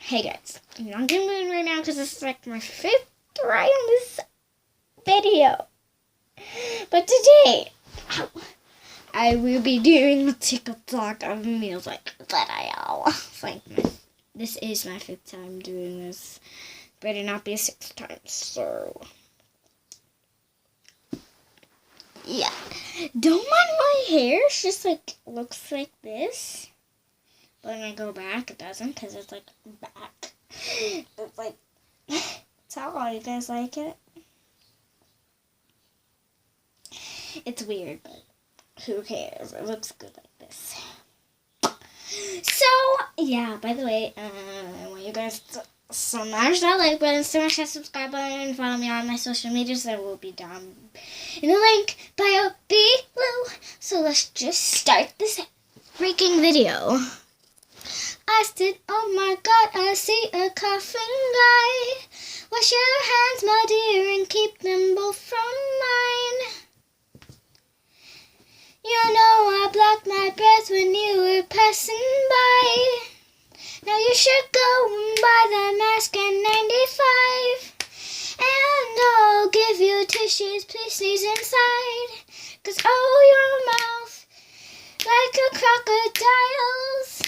Hey guys, I'm not in the mood right now because this is like my fifth try on this video. But today, I will be doing a TikTok of music that this is my fifth time doing this. Better not be a sixth time, so yeah. Don't mind my hair, it's just like looks like this. But when I go back, it doesn't because it's like back. It's like, it's how you guys like it. It's weird, but who cares? It looks good like this. So, yeah, by the way, I want you guys to smash that like button, smash that subscribe button, and follow me on my social medias. That will be down in the link bio below. So let's just start this freaking video. I said, oh my God, I see a coughing guy. Wash your hands, my dear, and keep them both from mine. You know I blocked my breath when you were passing by. Now you should go and buy the mask and 95. And I'll give you tissues, please sneeze inside. 'Cause oh, your mouth, like a crocodile's.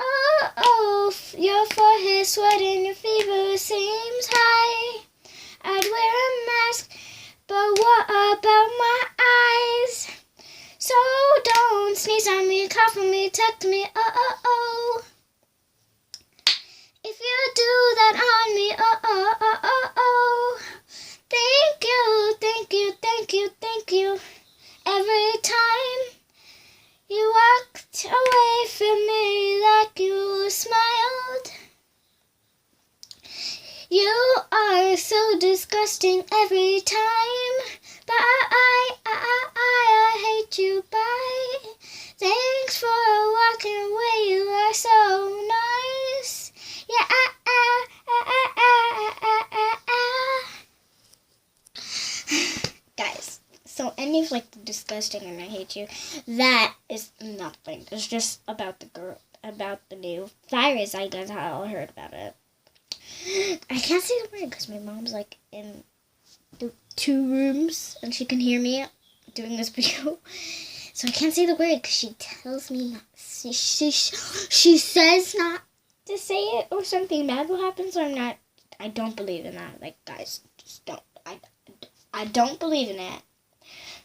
Oh, your forehead sweating, your fever seems high. I'd wear a mask, but what about my eyes? So don't sneeze on me, cough on me, talk to me, oh. If you do that on me, oh. Thank you, thank you, thank you, thank you. Every time you walked away from me like you smiled. You are so disgusting every time. But I hate you. Bye. Thanks for walking away. You are so nice. Yeah. Guys. So any of like the disgusting and I hate you, that is nothing. It's just about the new virus. I guess I all heard about it. I can't say the word because my mom's like in the 2 rooms and she can hear me doing this video. So I can't say the word because she tells me not. She says not to say it or something bad will happen. So I don't believe in that. Like guys, just don't. I don't believe in it.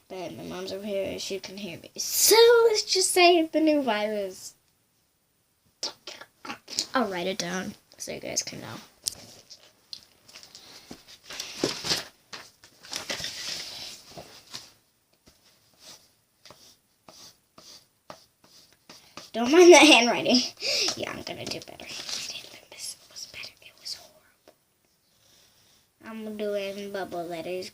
But my mom's over here and she can hear me. So let's just say the new virus. I'll write it down so you guys can know. Don't mind the handwriting. Yeah, I'm gonna do better. This was better. It was horrible. I'm doing bubble letters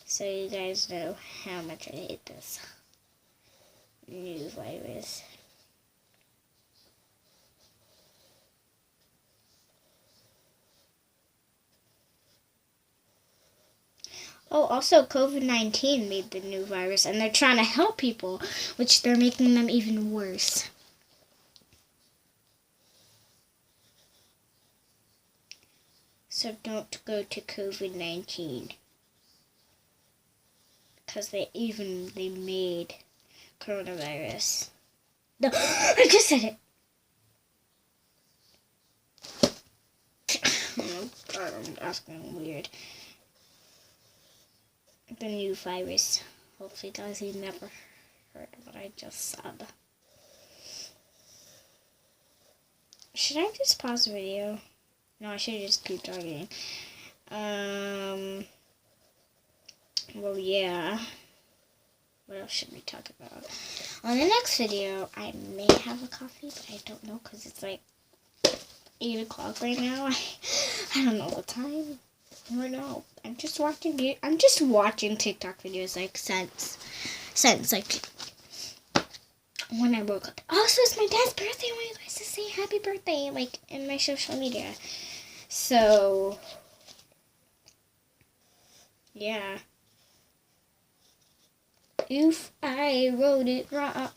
so you guys know how much I hate this new virus. Oh, also COVID-19 made the new virus, and they're trying to help people, which they're making them even worse. So don't go to COVID-19. Because they made coronavirus. No, I just said it. Oh God, I'm asking weird. The new virus. Hopefully, guys, you never heard what I just said. Should I just pause the video? No, I should just keep talking. Well, yeah. What else should we talk about? On the next video, I may have a coffee, but I don't know because it's like 8 o'clock right now. I don't know what time. I don't know. I'm just watching TikTok videos like since like when I woke up. Also, it's my dad's birthday. I want you guys to say happy birthday like in my social media. So yeah. If I wrote it wrong.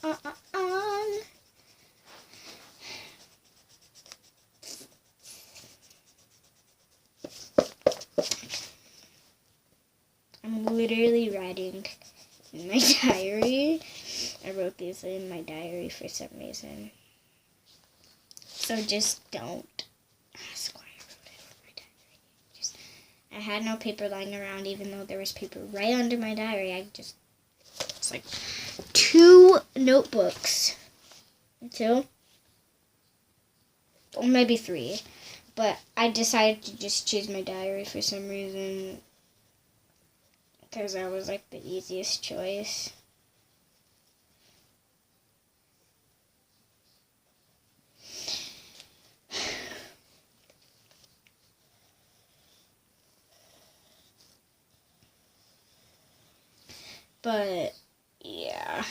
literally writing in my diary. I wrote these in my diary for some reason. So just don't ask why I wrote it in my diary. I had no paper lying around, even though there was paper right under my diary. It's like 2 notebooks. 2? Or maybe 3. But I decided to just choose my diary for some reason. Because that was like the easiest choice. But yeah,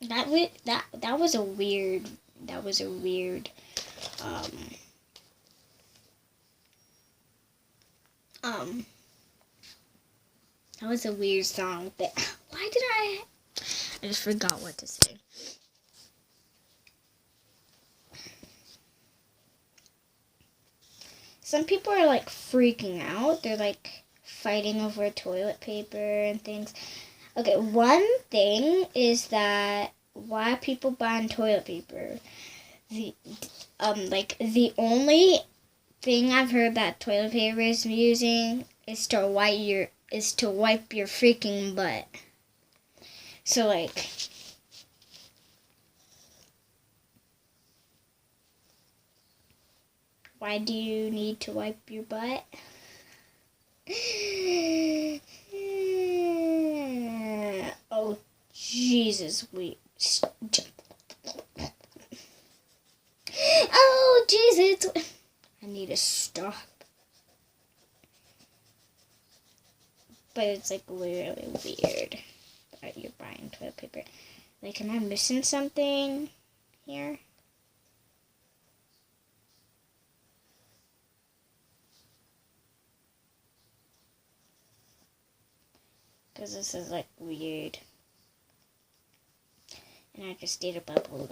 that was a weird that was a weird song. But why did I just forgot what to say. Some people are like freaking out. They're like fighting over toilet paper and things. Okay, one thing is that why people buying toilet paper. The only thing I've heard that toilet paper is using is to wipe your freaking butt. So like why do you need to wipe your butt? Oh, Jesus, oh, Jesus. I need to stop. But it's like literally weird that you're buying toilet paper. Like, am I missing something here? Because this is like weird. And I just did a bubble.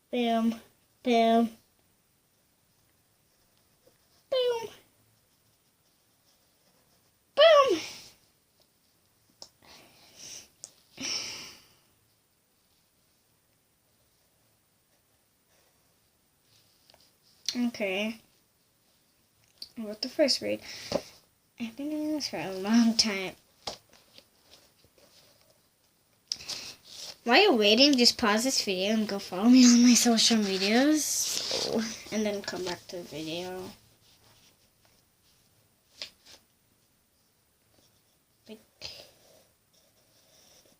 Boom, boom, boom, boom. Okay. I wrote the first read. I've been doing this for a long time. While you're waiting, just pause this video and go follow me on my social medias. And then come back to the video.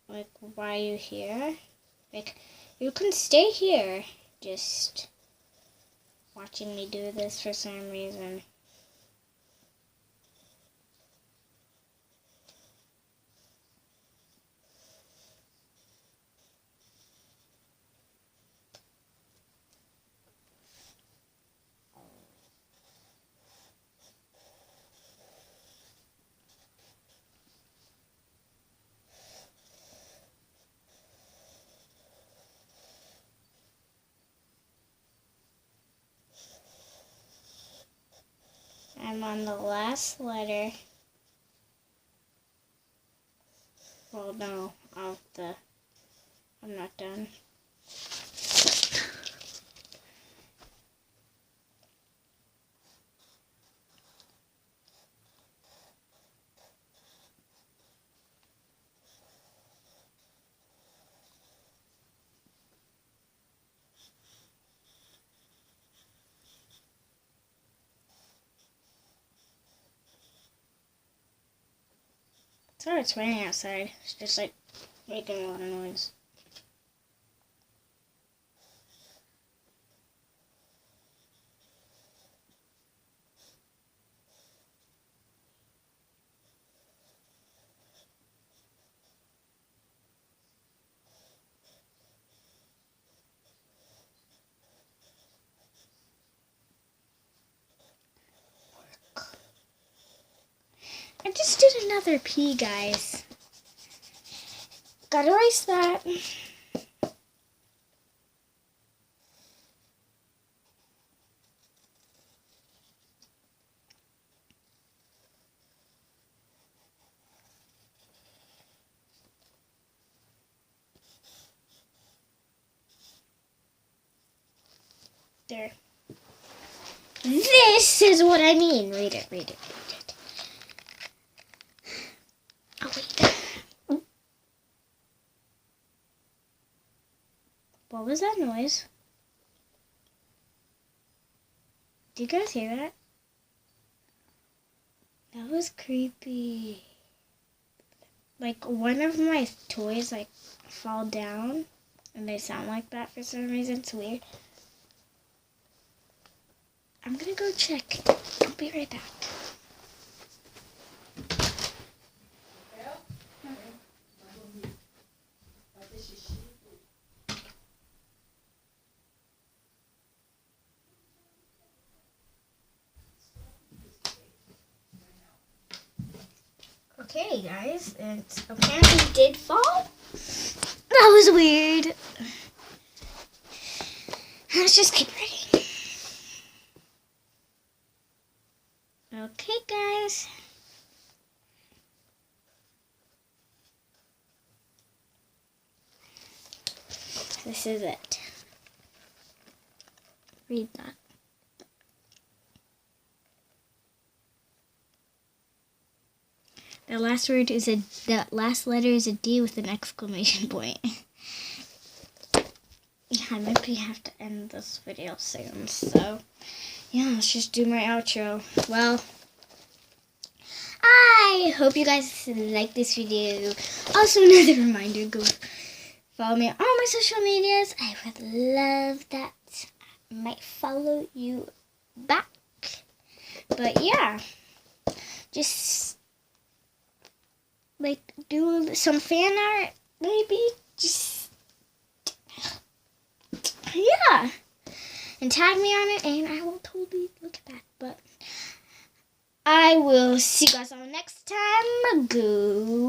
Like, why are you here? Like, you can stay here. Just watching me do this for some reason. I'm on the last letter. Well, no, I'm not done. Sorry, it's raining outside. It's just like making a lot of noise. just did another P, guys. Gotta erase that. There. This is what I mean. Read it, read it, read it. Oh, wait. What was that noise? Did you guys hear that? That was creepy. Like, one of my toys, like, fall down, and they sound like that for some reason. It's weird. I'm gonna go check. I'll be right back. Okay, guys, it apparently did fall. That was weird. Let's just keep reading. Okay, guys. This is it. Read that. The last letter is a D with an exclamation point. Yeah, I might have to end this video soon, so yeah, let's just do my outro. Well, I hope you guys like this video. Also, another reminder, go follow me on all my social medias. I would love that. I might follow you back. But yeah, just like do some fan art, maybe. Just yeah, and tag me on it, and I will totally look at that. But I will see you guys on next time. Go.